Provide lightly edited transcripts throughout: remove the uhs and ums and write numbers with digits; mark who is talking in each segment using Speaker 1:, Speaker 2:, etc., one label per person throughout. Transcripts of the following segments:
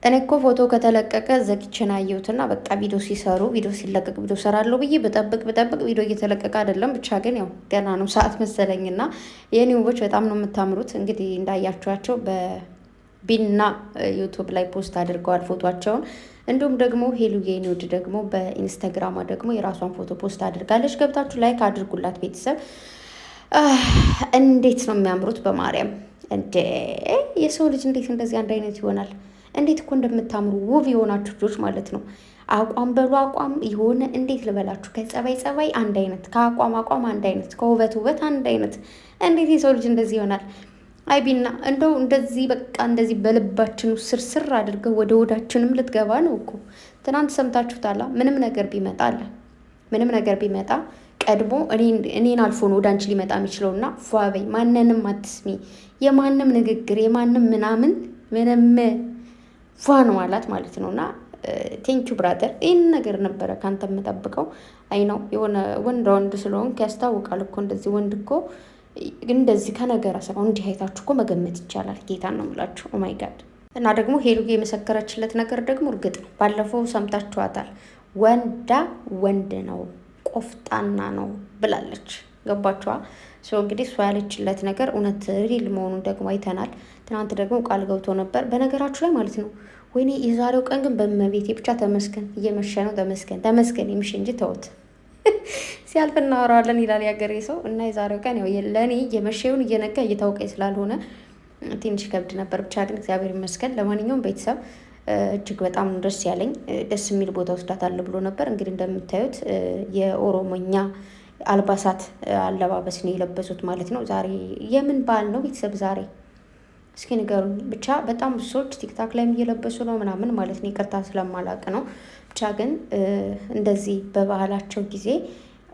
Speaker 1: እኔ እኮ ፎቶ ከተለቀቀ ዘግቼን አየሁትና በቃ ቪዲዮ ሲሰሩ ቪዲዮ ሲለቀቅ ቪዲዮ ሰራለሁ ብዬ ብጠብቅ ቪዲዮ እየተለቀቀ አይደለም። ብቻ ግን ያው ገና ነው ሰዓት መሰለኝና የኔ ውቦች በጣም ነው የምታምሩት። እንግዲህ እንዳያችኋቸው በቢና ዩቱብ ላይ ፖስት አድርገዋል ፎቶቸውን። እንዲሁም ደግሞ ሄሉዬ የኔ ውድ ደግሞ በኢንስታግራሟ ደግሞ የራሷን ፎቶ ፖስት አድርጋለች። ገብታችሁ ላይክ አድርጉላት ቤተሰብ። እንዴት ነው የሚያምሩት በማርያም እንዴ! የሰው ልጅ እንዴት እንደዚህ አንድ አይነት ይሆናል? እንዴት እኮ እንደምታምሩ ውብ የሆናችሁ ልጆች ማለት ነው። አቋም በሉ አቋም የሆነ እንዴት ልበላችሁ፣ ከጸባይ አንድ አይነት፣ ከአቋም አንድ አይነት፣ ከውበት አንድ አይነት። እንዴት የሰው ልጅ እንደዚህ ይሆናል? አይቢና እንደው እንደዚህ በቃ እንደዚህ በልባችን ስርስር አድርገው ወደ ወዳችንም ልትገባ ነው እኮ። ትናንት ሰምታችሁታላ። ምንም ነገር ቢመጣ ቀድሞ እኔን አልፎ ነው ወደ አንቺ ሊመጣ የሚችለውና ፏበይ፣ ማንንም አትስሚ፣ የማንም ንግግር የማንም ምንም ፏ ነው አላት ማለት ነው። እና ቴንኪዩ ብራዘር፣ ይህን ነገር ነበረ ከአንተ የምጠብቀው። አይ ነው የሆነ ወንድ ስለሆንክ ያስታውቃል እኮ። እንደዚህ ወንድ እኮ እንደዚህ ከነገር ስራው እንዲህ አይታችሁ እኮ መገመት ይቻላል። ጌታን ነው የምላችሁ። ኦማይ ጋድ። እና ደግሞ ሄሉዬ የመሰከረችለት ነገር ደግሞ እርግጥ ነው። ባለፈው ሰምታችኋታል። ወንድ ነው ቆፍጣና ነው ብላለች። ገባችኋ? እንግዲህ እሷ ያለችለት ነገር እውነት ሪል መሆኑን ደግሞ አይተናል። ትናንት ደግሞ ቃል ገብቶ ነበር በነገራችሁ ላይ ማለት ነው። ወይኔ የዛሬው ቀን ግን በመቤቴ ብቻ ተመስገን። እየመሸ ነው። ተመስገን የምሽ እንጂ ተውት፣ ሲያልፍ እናወራዋለን ይላል ያገሬ ሰው። እና የዛሬው ቀን ያው ለእኔ እየመሸውን እየነጋ እየታወቀኝ ስላልሆነ ትንሽ ከብድ ነበር። ብቻ ግን እግዚአብሔር ይመስገን። ለማንኛውም ቤተሰብ እጅግ በጣም ደስ ያለኝ፣ ደስ የሚል ቦታ ወስዳታለሁ ብሎ ነበር። እንግዲህ እንደምታዩት የኦሮሞኛ አልባሳት አለባበስ ነው የለበሱት ማለት ነው። ዛሬ የምን በዓል ነው ቤተሰብ? ዛሬ እስኪ ንገሩኝ። ብቻ በጣም ብዙ ሰዎች ቲክታክ ላይም እየለበሱ ነው ምናምን ማለት ነው። ይቅርታ ስለማላቅ ነው። ብቻ ግን እንደዚህ በባህላቸው ጊዜ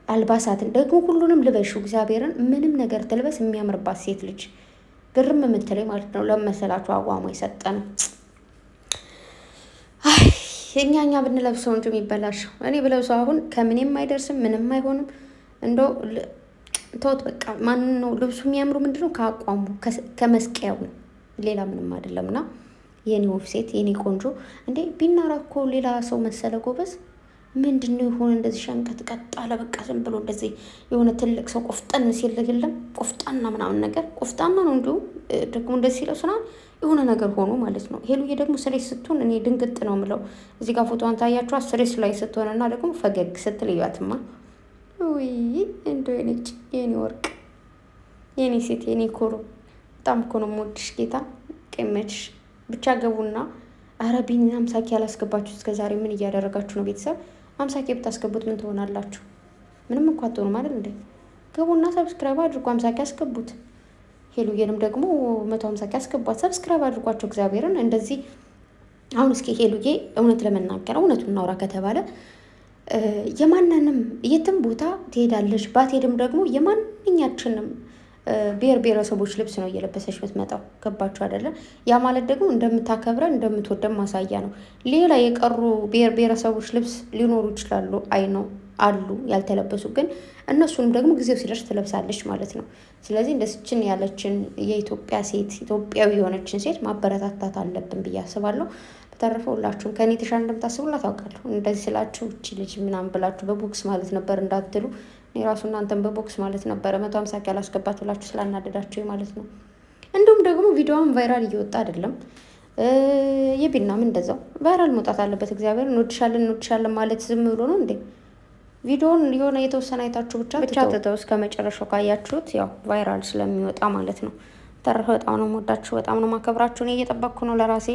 Speaker 1: አልባሳትን ደግሞ ሁሉንም ልበሹ። እግዚአብሔርን ምንም ነገር ትልበስ የሚያምርባት ሴት ልጅ ግርም የምትለኝ ማለት ነው። ለመሰላችሁ አቋሟ የሰጠን እኛ ብንለብሰው እንጂ የሚበላሸው እኔ ብለብሰው አሁን ከምንም አይደርስም፣ ምንም አይሆንም። እንደው ተውት በቃ። ማን ነው ልብሱ የሚያምሩ? ምንድነው ከአቋሙ ከመስቀያው ነው፣ ሌላ ምንም አይደለም። እና የኔ ውብ ሴት የኔ ቆንጆ እንዴ ቢናራ እኮ ሌላ ሰው መሰለ ጎበዝ። ምንድነው የሆነ እንደዚህ ሸንቀጥ ቀጥ አለ። በቃ ዝም ብሎ እንደዚህ የሆነ ትልቅ ሰው ቆፍጠን ሲል የለም ቆፍጣና ምናምን ነገር ቆፍጣና ነው። እንዲሁ ደግሞ እንደዚህ ሲለው ስና የሆነ ነገር ሆኖ ማለት ነው። ሄሉዬ ደግሞ ስሬስ ስትሆን እኔ ድንግጥ ነው ምለው። እዚህ ጋር ፎቶዋን ታያችኋት። ስሬስ ላይ ስትሆንና ደግሞ ፈገግ ስትል እያትማ ውይ እንዶ የኔ ወርቅ የኔ ሴት የኔ ኮሮ በጣም እኮ ነው የምወድሽ። ጌታ ቀመችሽ ብቻ ገቡና አረቢን 50 ያላስገባችሁ እስከዛሬ ምን እያደረጋችሁ ነው ቤተሰብ? 50 ብታስገቡት ምን ትሆናላችሁ? ምንም እንኳን አትሆኑ ማለት እንዴ። ገቡና ሰብስክራይብ አድርጉ፣ 50 ያስገቡት። ሄሉዬንም ደግሞ 150 ያስገቧት፣ ሰብስክራይብ አድርጓቸው እግዚአብሔርን። እንደዚህ አሁን እስኪ ሄሉዬ እውነት ለመናገር እውነቱን እናውራ ከተባለ የማንንም የትም ቦታ ትሄዳለች። ባትሄድም ደግሞ የማንኛችንም ብሔር ብሔረሰቦች ልብስ ነው እየለበሰች የምትመጣው። ገባችሁ አይደለ? ያ ማለት ደግሞ እንደምታከብረን እንደምትወደን ማሳያ ነው። ሌላ የቀሩ ብሔር ብሔረሰቦች ልብስ ሊኖሩ ይችላሉ። አይ ነው አሉ ያልተለበሱ፣ ግን እነሱንም ደግሞ ጊዜው ሲደርስ ትለብሳለች ማለት ነው። ስለዚህ እንደስችን ያለችን የኢትዮጵያ ሴት ኢትዮጵያዊ የሆነችን ሴት ማበረታታት አለብን ብዬ አስባለሁ። በተረፈ ሁላችሁም ከእኔ የተሻለ እንደምታስቡላት ታውቃለሁ። እንደዚህ ስላችሁ እቺ ልጅ ምናምን ብላችሁ በቦክስ ማለት ነበር እንዳትሉ። የራሱ እናንተን በቦክስ ማለት ነበረ 150 ያላስገባት ብላችሁ ስላናደዳችሁ ማለት ነው። እንዲሁም ደግሞ ቪዲዮውን ቫይራል እየወጣ አይደለም። የቢናም እንደዛው ቫይራል መውጣት አለበት። እግዚአብሔር እንወድሻለን ማለት ዝም ብሎ ነው እንዴ? ቪዲዮውን የሆነ የተወሰነ አይታችሁ ብቻ ተተው እስከ መጨረሻው ካያችሁት ያው ቫይራል ስለሚወጣ ማለት ነው። ተረፈ በጣም ነው የምወዳችሁ፣ በጣም ነው የማከብራችሁ። እኔ እየጠበቅኩ ነው ለራሴ፣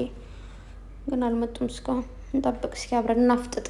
Speaker 1: ግን አልመጡም እስካሁን። እንጠብቅ እስኪ አብረን እናፍጥጥ።